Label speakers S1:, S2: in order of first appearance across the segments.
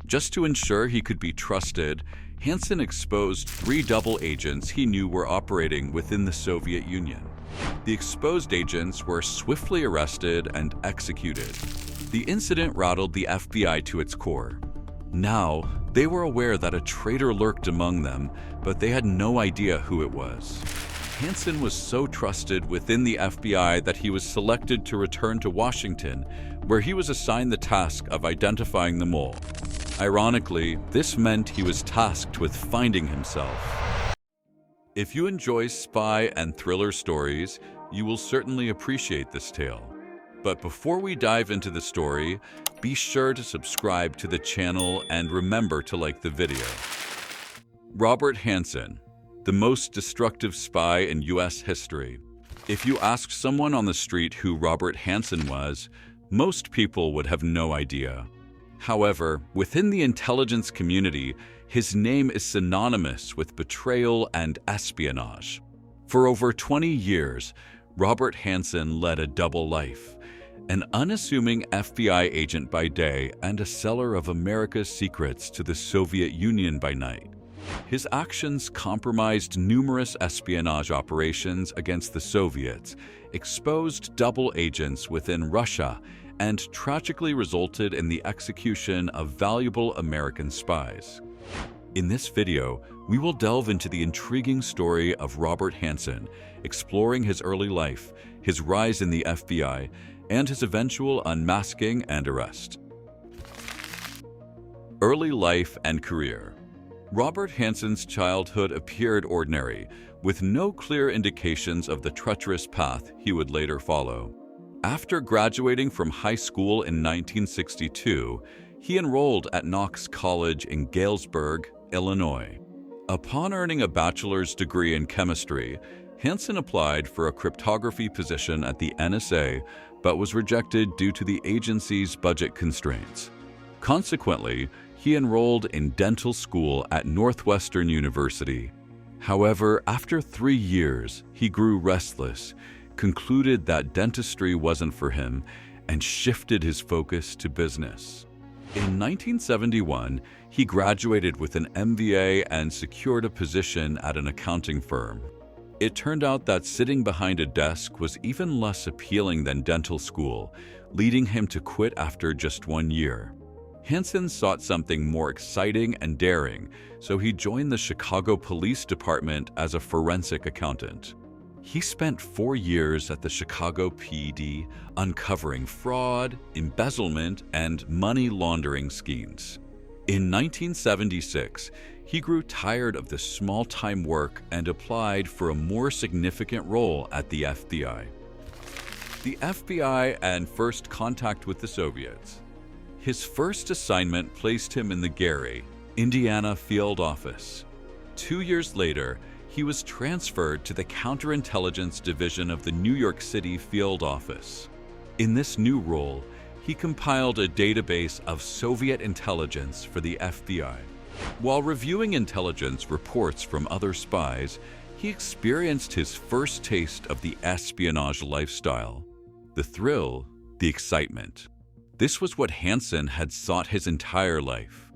S1: Just to ensure he could be trusted, Hansen exposed 3 double agents he knew were operating within the Soviet Union. The exposed agents were swiftly arrested and executed. The incident rattled the FBI to its core. Now, they were aware that a traitor lurked among them, but they had no idea who it was. Hansen was so trusted within the FBI that he was selected to return to Washington, where he was assigned the task of identifying the mole. Ironically, this meant he was tasked with finding himself. If you enjoy spy and thriller stories, you will certainly appreciate this tale. But before we dive into the story, be sure to subscribe to the channel and remember to like the video. Robert Hansen, the most destructive spy in US history. If you asked someone on the street who Robert Hansen was, most people would have no idea. However, within the intelligence community, his name is synonymous with betrayal and espionage. For over 20 years, Robert Hansen led a double life, an unassuming FBI agent by day and a seller of America's secrets to the Soviet Union by night. His actions compromised numerous espionage operations against the Soviets, exposed double agents within Russia, and tragically resulted in the execution of valuable American spies. In this video, we will delve into the intriguing story of Robert Hansen, exploring his early life, his rise in the FBI, and his eventual unmasking and arrest. Early life and career. Robert Hansen's childhood appeared ordinary, with no clear indications of the treacherous path he would later follow. After graduating from high school in 1962, he enrolled at Knox College in Galesburg, Illinois. Upon earning a bachelor's degree in chemistry, Hansen applied for a cryptography position at the NSA, but was rejected due to the agency's budget constraints. Consequently, he enrolled in dental school at Northwestern University. However, after 3 years, he grew restless, concluded that dentistry wasn't for him, and shifted his focus to business. In 1971, he graduated with an MBA and secured a position at an accounting firm. It turned out that sitting behind a desk was even less appealing than dental school, leading him to quit after just 1 year. Hansen sought something more exciting and daring, so he joined the Chicago Police Department as a forensic accountant. He spent 4 years at the Chicago PD uncovering fraud, embezzlement, and money laundering schemes. In 1976, he grew tired of this small-time work and applied for a more significant role at the FBI. The FBI and first contact with the Soviets. His first assignment placed him in the Gary, Indiana field office. 2 years later, he was transferred to the Counterintelligence Division of the New York City field office. In this new role, he compiled a database of Soviet intelligence for the FBI. While reviewing intelligence reports from other spies, he experienced his first taste of the espionage lifestyle. The thrill, the excitement. This was what Hansen had sought his entire life.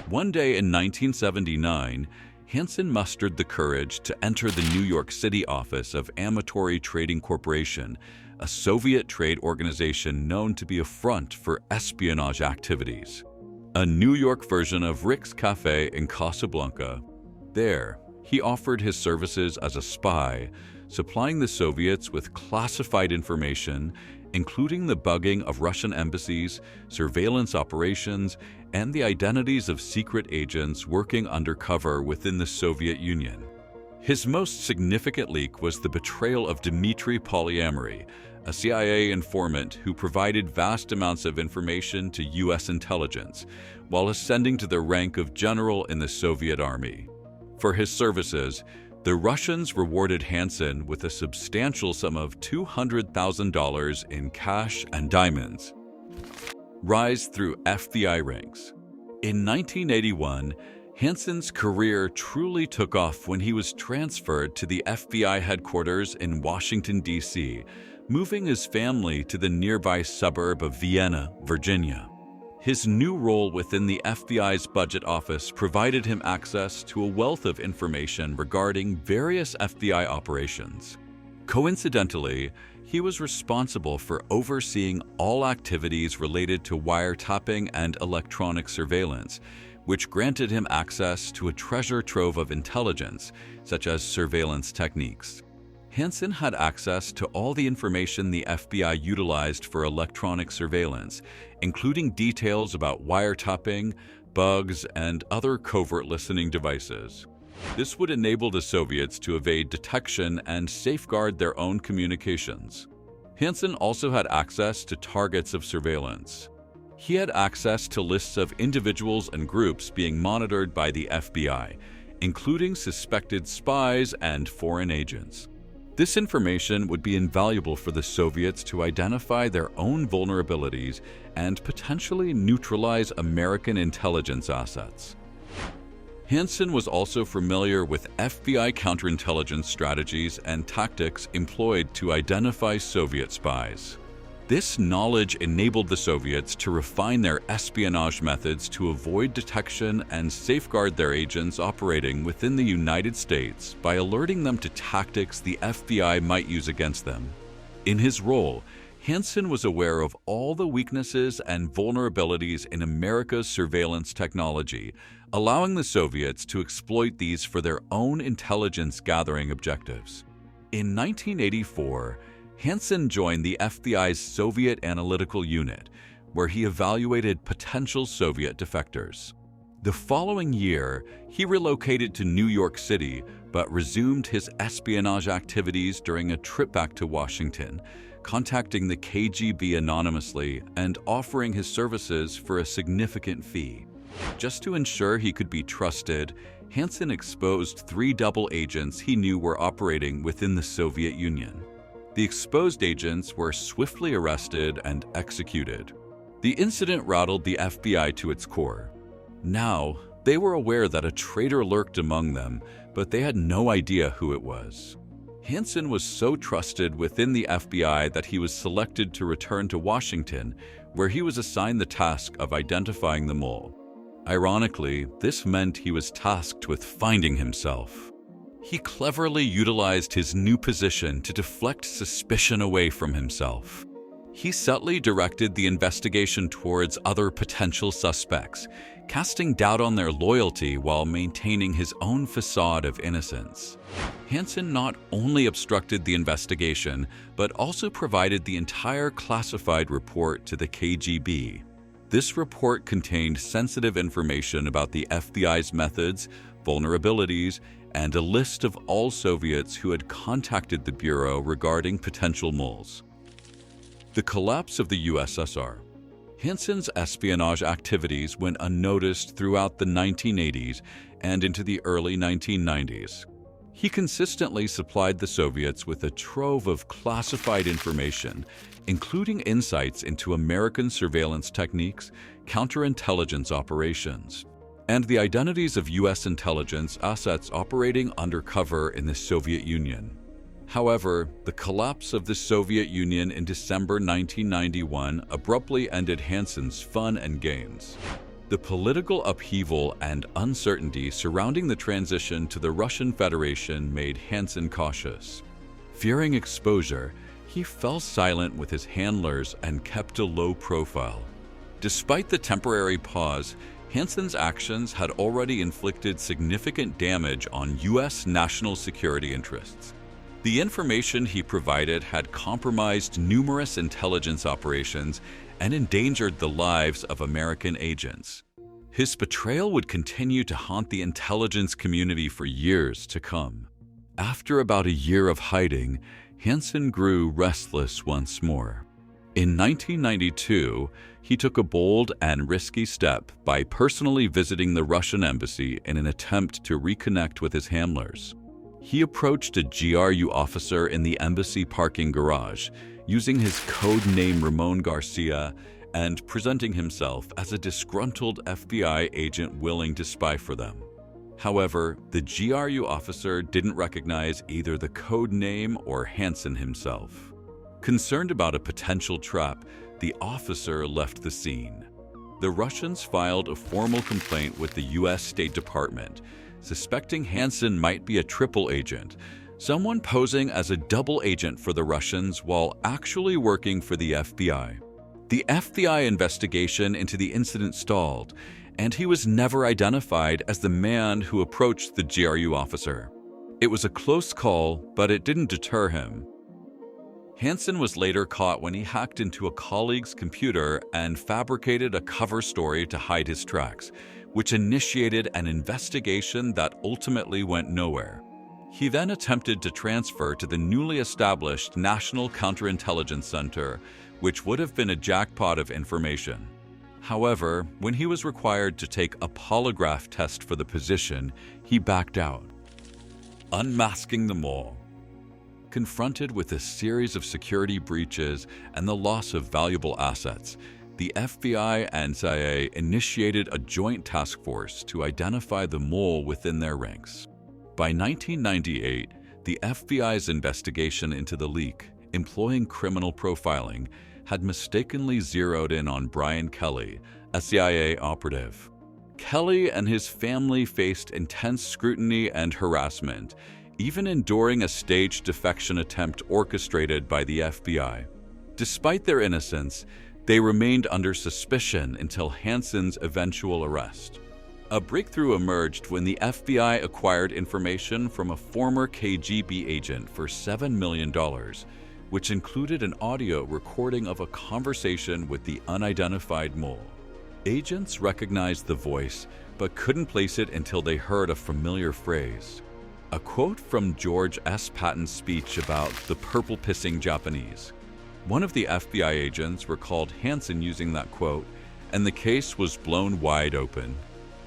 S1: One day in 1979, Hansen mustered the courage to enter the New York City office of Amatory Trading Corporation, a Soviet trade organization known to be a front for espionage activities. A New York version of Rick's Cafe in Casablanca. There, he offered his services as a spy, supplying the Soviets with classified information, including the bugging of Russian embassies, surveillance operations, and the identities of secret agents working undercover within the Soviet Union. His most significant leak was the betrayal of Dmitry Polyamory, a CIA informant who provided vast amounts of information to U.S. intelligence, while ascending to the rank of general in the Soviet Army. For his services, the Russians rewarded Hansen with a substantial sum of $200,000 in cash and diamonds. Rise through FBI ranks. In 1981, Hansen's career truly took off when he was transferred to the FBI headquarters in Washington, D.C., moving his family to the nearby suburb of Vienna, Virginia. His new role within the FBI's budget office provided him access to a wealth of information regarding various FBI operations. Coincidentally, he was responsible for overseeing all activities related to wiretapping and electronic surveillance, which granted him access to a treasure trove of intelligence, such as surveillance techniques. Hansen had access to all the information the FBI utilized for electronic surveillance, including details about wiretapping, bugs, and other covert listening devices. This would enable the Soviets to evade detection and safeguard their own communications. Hansen also had access to targets of surveillance. He had access to lists of individuals and groups being monitored by the FBI, including suspected spies and foreign agents. This information would be invaluable for the Soviets to identify their own vulnerabilities and potentially neutralize American intelligence assets. Hansen was also familiar with FBI counterintelligence strategies and tactics employed to identify Soviet spies. This knowledge enabled the Soviets to refine their espionage methods to avoid detection and safeguard their agents operating within the United States by alerting them to tactics the FBI might use against them. In his role, Hansen was aware of all the weaknesses and vulnerabilities in America's surveillance technology, allowing the Soviets to exploit these for their own intelligence-gathering objectives. In 1984, Hansen joined the FBI's Soviet Analytical Unit, where he evaluated potential Soviet defectors. The following year, he relocated to New York City, but resumed his espionage activities during a trip back to Washington, contacting the KGB anonymously and offering his services for a significant fee. Just to ensure he could be trusted, Hansen exposed 3 double agents he knew were operating within the Soviet Union. The exposed agents were swiftly arrested and executed. The incident rattled the FBI to its core. Now, they were aware that a traitor lurked among them, but they had no idea who it was. Hansen was so trusted within the FBI that he was selected to return to Washington, where he was assigned the task of identifying the mole. Ironically, this meant he was tasked with finding himself. He cleverly utilized his new position to deflect suspicion away from himself. He subtly directed the investigation towards other potential suspects, casting doubt on their loyalty while maintaining his own facade of innocence. Hansen not only obstructed the investigation, but also provided the entire classified report to the KGB. This report contained sensitive information about the FBI's methods, vulnerabilities, and a list of all Soviets who had contacted the Bureau regarding potential moles. The collapse of the USSR. Hansen's espionage activities went unnoticed throughout the 1980s and into the early 1990s. He consistently supplied the Soviets with a trove of classified information, including insights into American surveillance techniques, counterintelligence operations, and the identities of U.S. intelligence assets operating undercover in the Soviet Union. However, the collapse of the Soviet Union in December 1991 abruptly ended Hansen's fun and games. The political upheaval and uncertainty surrounding the transition to the Russian Federation made Hansen cautious. Fearing exposure, he fell silent with his handlers and kept a low profile. Despite the temporary pause, Hansen's actions had already inflicted significant damage on U.S. national security interests. The information he provided had compromised numerous intelligence operations and endangered the lives of American agents. His betrayal would continue to haunt the intelligence community for years to come. After about a year of hiding, Hansen grew restless once more. In 1992, he took a bold and risky step by personally visiting the Russian embassy in an attempt to reconnect with his handlers. He approached a GRU officer in the embassy parking garage, using his code name Ramon Garcia and presenting himself as a disgruntled FBI agent willing to spy for them. However, the GRU officer didn't recognize either the code name or Hansen himself. Concerned about a potential trap, the officer left the scene. the Russians filed a formal complaint with the U.S. State Department, suspecting Hansen might be a triple agent, someone posing as a double agent for the Russians while actually working for the FBI. The FBI investigation into the incident stalled, and he was never identified as the man who approached the GRU officer. It was a close call, but it didn't deter him. Hansen was later caught when he hacked into a colleague's computer and fabricated a cover story to hide his tracks, which initiated an investigation that ultimately went nowhere. He then attempted to transfer to the newly established National Counterintelligence Center, which would have been a jackpot of information. However, when he was required to take a polygraph test for the position, he backed out. Unmasking the mole. Confronted with a series of security breaches and the loss of valuable assets, the FBI and CIA initiated a joint task force to identify the mole within their ranks. By 1998, the FBI's investigation into the leak, employing criminal profiling, had mistakenly zeroed in on Brian Kelly, a CIA operative. Kelly and his family faced intense scrutiny and harassment, even enduring a staged defection attempt orchestrated by the FBI. Despite their innocence, they remained under suspicion until Hansen's eventual arrest. A breakthrough emerged when the FBI acquired information from a former KGB agent for $7 million, which included an audio recording of a conversation with the unidentified mole. Agents recognized the voice, but couldn't place it until they heard a familiar phrase. A quote from George S. Patton's speech about the purple-pissing Japanese. One of the FBI agents recalled Hansen using that quote, and the case was blown wide open.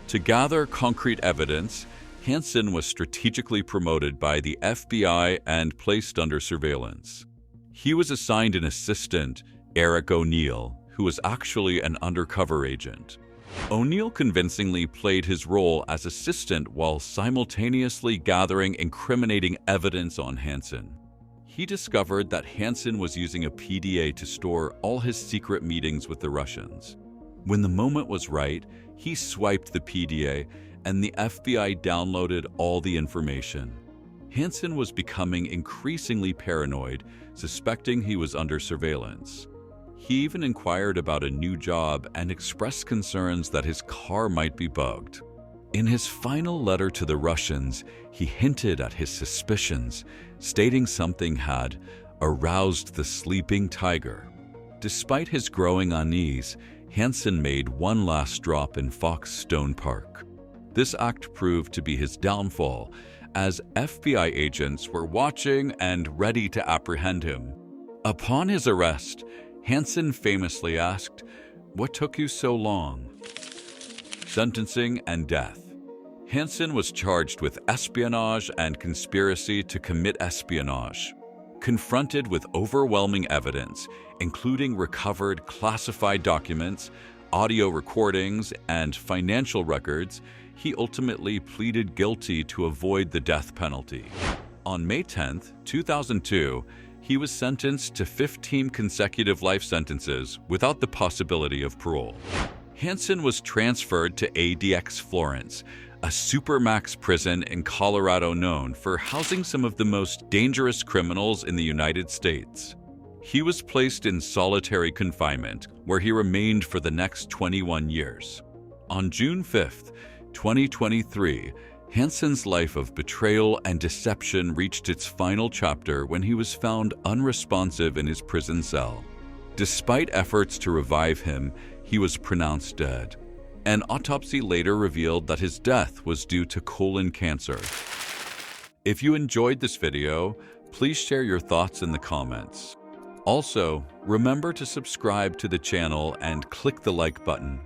S1: To gather concrete evidence, Hansen was strategically promoted by the FBI and placed under surveillance. He was assigned an assistant, Eric O'Neill, who was actually an undercover agent. O'Neill convincingly played his role as assistant while simultaneously gathering incriminating evidence on Hansen. He discovered that Hansen was using a PDA to store all his secret meetings with the Russians. When the moment was right, he swiped the PDA and the FBI downloaded all the information. Hansen was becoming increasingly paranoid, suspecting he was under surveillance. He even inquired about a new job and expressed concerns that his car might be bugged. In his final letter to the Russians, he hinted at his suspicions, stating something had aroused the sleeping tiger. Despite his growing unease, Hansen made one last drop in Fox Stone Park. This act proved to be his downfall, as FBI agents were watching and ready to apprehend him. Upon his arrest, Hansen famously asked, "What took you so long?" Sentencing and death. Hansen was charged with espionage and conspiracy to commit espionage. Confronted with overwhelming evidence, including recovered classified documents, audio recordings, and financial records, he ultimately pleaded guilty to avoid the death penalty. On May 10, 2002, he was sentenced to 15 consecutive life sentences without the possibility of parole. Hansen was transferred to ADX Florence, a supermax prison in Colorado known for housing some of the most dangerous criminals in the United States. He was placed in solitary confinement, where he remained for the next 21 years. On June 5, 2023, Hansen's life of betrayal and deception reached its final chapter when he was found unresponsive in his prison cell. Despite efforts to revive him, he was pronounced dead. An autopsy later revealed that his death was due to colon cancer. If you enjoyed this video, please share your thoughts in the comments. Also, remember to subscribe to the channel and click the like button.